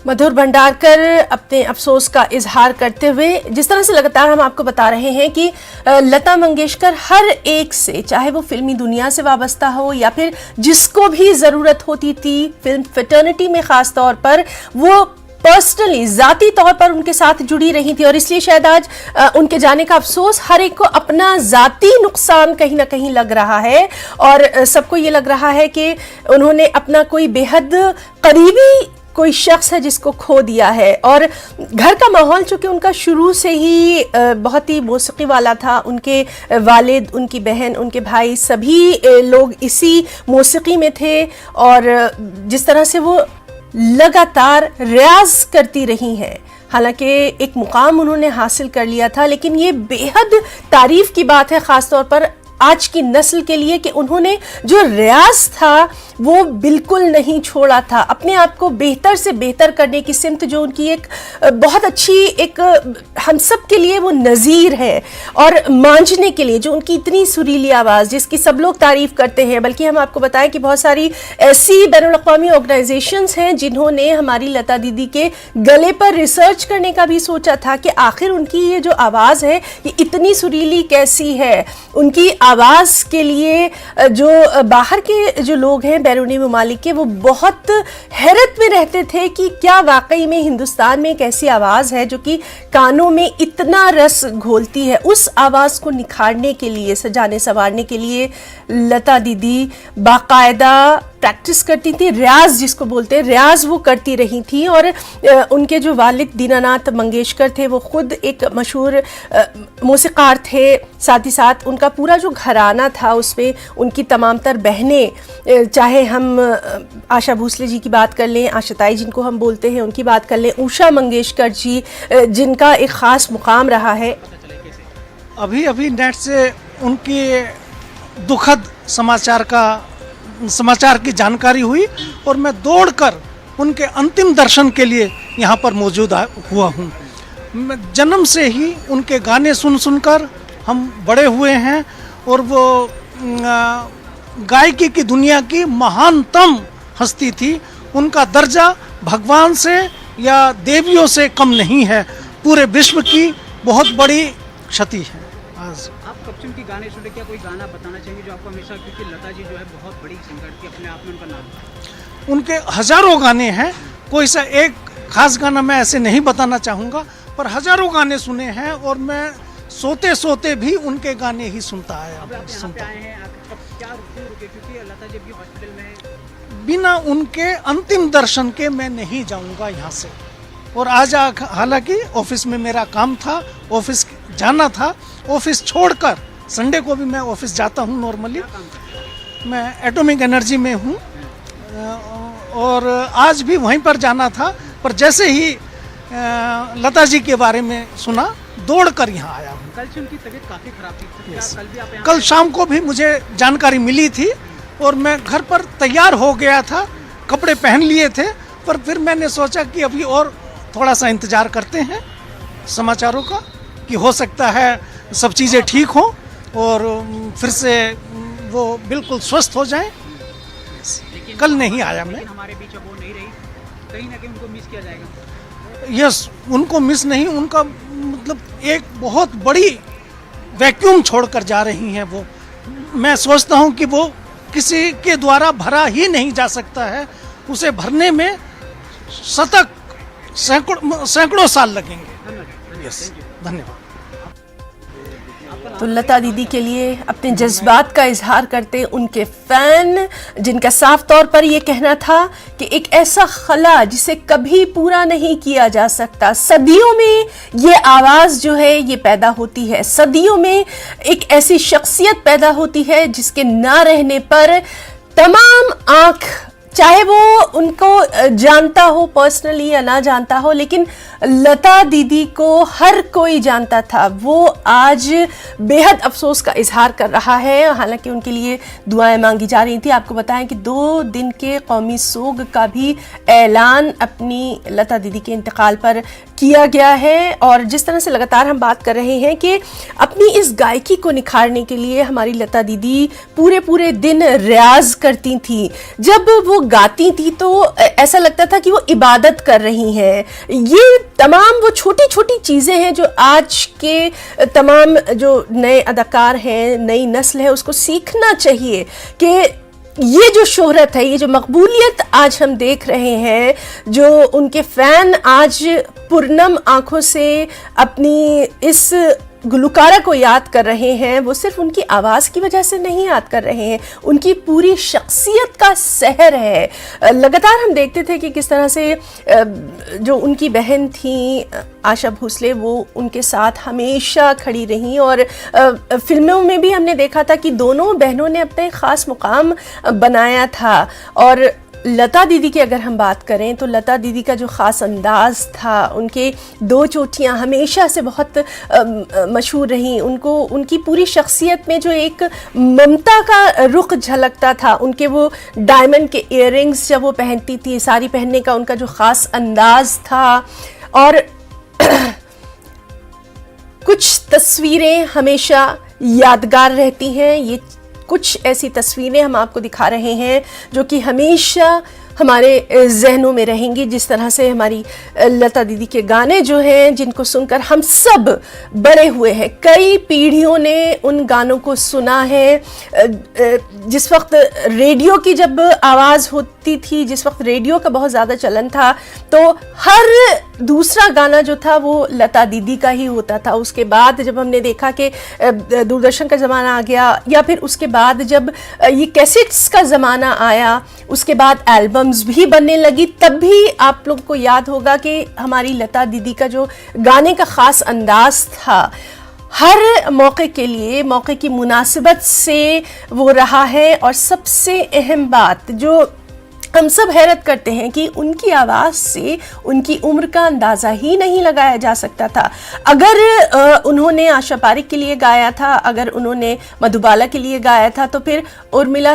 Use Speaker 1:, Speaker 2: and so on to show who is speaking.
Speaker 1: मधुर भंडारकर अपने अफसोस का इजहार करते हुए, जिस तरह से लगातार हम आपको बता रहे हैं कि लता मंगेशकर हर एक से, चाहे वो फिल्मी दुनिया से वाबस्ता हो या फिर जिसको भी ज़रूरत होती थी फिल्म फ्रेटर्निटी में ख़ास तौर पर, वो पर्सनली ज़ाती तौर पर उनके साथ जुड़ी रही थी। और इसलिए शायद आज उनके जाने का अफसोस हर एक को अपना ज़ाती नुकसान कहीं ना कहीं लग रहा है और सबको ये लग रहा है कि उन्होंने अपना कोई बेहद करीबी कोई शख्स है जिसको खो दिया है। और घर का माहौल चूँकि उनका शुरू से ही बहुत ही मौसीकी वाला था, उनके वालिद, उनकी बहन, उनके भाई सभी लोग इसी मौसीकी में थे और जिस तरह से वो लगातार रियाज करती रही हैं, हालांकि एक मुकाम उन्होंने हासिल कर लिया था, लेकिन ये बेहद तारीफ की बात है ख़ास तौर पर आज की नस्ल के लिए कि उन्होंने जो रियाज था वो बिल्कुल नहीं छोड़ा था। अपने आप को बेहतर से बेहतर करने की सिमत जो उनकी एक बहुत अच्छी एक हम सब के लिए वो नज़ीर है, और मांझने के लिए जो उनकी इतनी सुरीली आवाज़ जिसकी सब लोग तारीफ़ करते हैं, बल्कि हम आपको बताएं कि बहुत सारी ऐसी बैनुल-अक़वामी ऑर्गेनाइजेशंस हैं जिन्होंने हमारी लता दीदी के गले पर रिसर्च करने का भी सोचा था कि आखिर उनकी ये जो आवाज़ है ये इतनी सुरीली कैसी है। उनकी आवाज़ के लिए जो बाहर के जो लोग हैं बैरूनी ममालिक के, वो बहुत हैरत में रहते थे कि क्या वाकई में हिंदुस्तान में एक ऐसी आवाज़ है जो कि कानों में इतना रस घोलती है। उस आवाज़ को निखारने के लिए, सजाने संवारने के लिए लता दीदी बाकायदा प्रैक्टिस करती थी, रियाज जिसको बोलते हैं, रियाज वो करती रही थी। और उनके जो वालिद दीनानाथ मंगेशकर थे वो खुद एक मशहूर मौसीकार थे, साथ ही साथ उनका पूरा जो घराना था उसमें उनकी तमाम तर बहनें, चाहे हम आशा भोसले जी की बात कर लें, आशाताई जिनको हम बोलते हैं उनकी बात कर लें, उषा मंगेशकर जी जिनका एक ख़ास मुकाम रहा है।
Speaker 2: अभी अभी नेट से उनकी दुखद समाचार की जानकारी हुई और मैं दौड़कर उनके अंतिम दर्शन के लिए यहाँ पर मौजूद हुआ हूँ। मैं जन्म से ही उनके गाने सुन सुनकर हम बड़े हुए हैं और वो गायकी की दुनिया की महानतम हस्ती थी। उनका दर्जा भगवान से या देवियों से कम नहीं है, पूरे विश्व की बहुत बड़ी क्षति है। आज
Speaker 3: आप कब से उनकी गाने सुने, क्या कोई गाना बताना चाहिए जो आपको हमेशा, क्योंकि लता जी जो है बहुत बड़ी सिंगर थी, अपने आप में उनका नाम,
Speaker 2: उनके हजारों गाने हैं, कोई सा एक खास गाना मैं ऐसे नहीं बताना चाहूँगा, पर हजारों गाने सुने हैं और मैं सोते सोते भी उनके गाने ही सुनता आया।
Speaker 3: अब आप यहाँ पे आए हैं, आप क्या रुके, क्योंकि लता जी भी हॉस्पिटल में,
Speaker 2: बिना उनके अंतिम दर्शन के मैं नहीं जाऊँगा यहाँ से। और आज हालांकि ऑफिस में मेरा काम था, ऑफिस जाना था, ऑफिस छोड़कर संडे को भी मैं ऑफिस जाता हूँ नॉर्मली, मैं एटॉमिक एनर्जी में हूँ और आज भी वहीं पर जाना था, पर जैसे ही लता जी के बारे में सुना दौड़कर यहाँ आया हूँ।
Speaker 3: कल से उनकी तबीयत काफ़ी खराब थी,
Speaker 2: yes.
Speaker 3: कल भी आप यहाँ,
Speaker 2: कल शाम को भी मुझे जानकारी मिली थी और मैं घर पर तैयार हो गया था, कपड़े पहन लिए थे, पर फिर मैंने सोचा कि अभी और थोड़ा सा इंतज़ार करते हैं समाचारों का, कि हो सकता है सब चीज़ें ठीक हों और फिर से वो बिल्कुल स्वस्थ हो जाएं। कल नहीं आया मैं,
Speaker 3: हमारे बीच अब वो नहीं रही, कहीं ना कहीं उनको मिस किया जाएगा।
Speaker 2: यस, उनको मिस नहीं, उनका मतलब एक बहुत बड़ी वैक्यूम छोड़कर जा रही हैं वो। मैं सोचता हूँ कि वो किसी के द्वारा भरा ही नहीं जा सकता है, उसे भरने में सैकड़ों साल लगेंगे। यस, धन्यवाद।
Speaker 1: तो लता दीदी के लिए अपने जज्बात का इजहार करते उनके फ़ैन, जिनका साफ तौर पर यह कहना था कि एक ऐसा खला जिसे कभी पूरा नहीं किया जा सकता, सदियों में ये आवाज़ जो है ये पैदा होती है, सदियों में एक ऐसी शख्सियत पैदा होती है जिसके ना रहने पर तमाम आँख, चाहे वो उनको जानता हो पर्सनली या ना जानता हो, लेकिन लता दीदी को हर कोई जानता था। वो आज बेहद अफसोस का इजहार कर रहा है, हालांकि उनके लिए दुआएं मांगी जा रही थी। आपको बताएं कि 2 दिन के कौमी सोग का भी ऐलान अपनी लता दीदी के इंतकाल पर किया गया है। और जिस तरह से लगातार हम बात कर रहे हैं कि अपनी इस गायकी को निखारने के लिए हमारी लता दीदी पूरे दिन रियाज करती थी। जब वो गाती थी तो ऐसा लगता था कि वो इबादत कर रही हैं। ये तमाम वो छोटी छोटी चीज़ें हैं जो आज के तमाम जो नए अदाकार हैं, नई नस्ल है, उसको सीखना चाहिए कि ये जो शोहरत है, ये जो मकबूलियत आज हम देख रहे हैं, जो उनके फ़ैन आज पुरनम आंखों से अपनी इस गुलकारा को याद कर रहे हैं, वो सिर्फ उनकी आवाज़ की वजह से नहीं याद कर रहे हैं, उनकी पूरी शख्सियत का सहर है। लगातार हम देखते थे कि किस तरह से जो उनकी बहन थी आशा भोसले, वो उनके साथ हमेशा खड़ी रहीं। और फिल्मों में भी हमने देखा था कि दोनों बहनों ने अपना एक ख़ास मुकाम बनाया था। और लता दीदी की अगर हम बात करें तो लता दीदी का जो ख़ास अंदाज़ था, उनके 2 चोटियाँ हमेशा से बहुत मशहूर रहीं। उनको उनकी पूरी शख्सियत में जो एक ममता का रुख झलकता था, उनके वो डायमंड के इयररिंग्स जब वो पहनती थी, साड़ी पहनने का उनका जो ख़ास अंदाज़ था। और कुछ तस्वीरें हमेशा यादगार रहती हैं। ये कुछ ऐसी तस्वीरें हम आपको दिखा रहे हैं जो कि हमेशा हमारे जहनों में रहेंगी। जिस तरह से हमारी लता दीदी के गाने जो हैं, जिनको सुनकर हम सब बड़े हुए हैं, कई पीढ़ियों ने उन गानों को सुना है। जिस वक्त रेडियो की जब आवाज़ होती थी, जिस वक्त रेडियो का बहुत ज़्यादा चलन था, तो हर दूसरा गाना जो था वो लता दीदी का ही होता था। उसके बाद जब हमने देखा कि दूरदर्शन का ज़माना आ गया, या फिर उसके बाद जब ये कैसेट्स का ज़माना आया, उसके बाद एल्बम्स भी बनने लगी, तब भी आप लोगों को याद होगा कि हमारी लता दीदी का जो गाने का ख़ास अंदाज़ था, हर मौके के लिए, मौके की मुनासिबत से वो रहा है। और सबसे अहम बात जो हम सब हैरत करते हैं कि उनकी आवाज़ से उनकी उम्र का अंदाज़ा ही नहीं लगाया जा सकता था। अगर उन्होंने आशा पारिक के लिए गाया था, अगर उन्होंने मधुबाला के लिए गाया था, तो फिर उर्मिला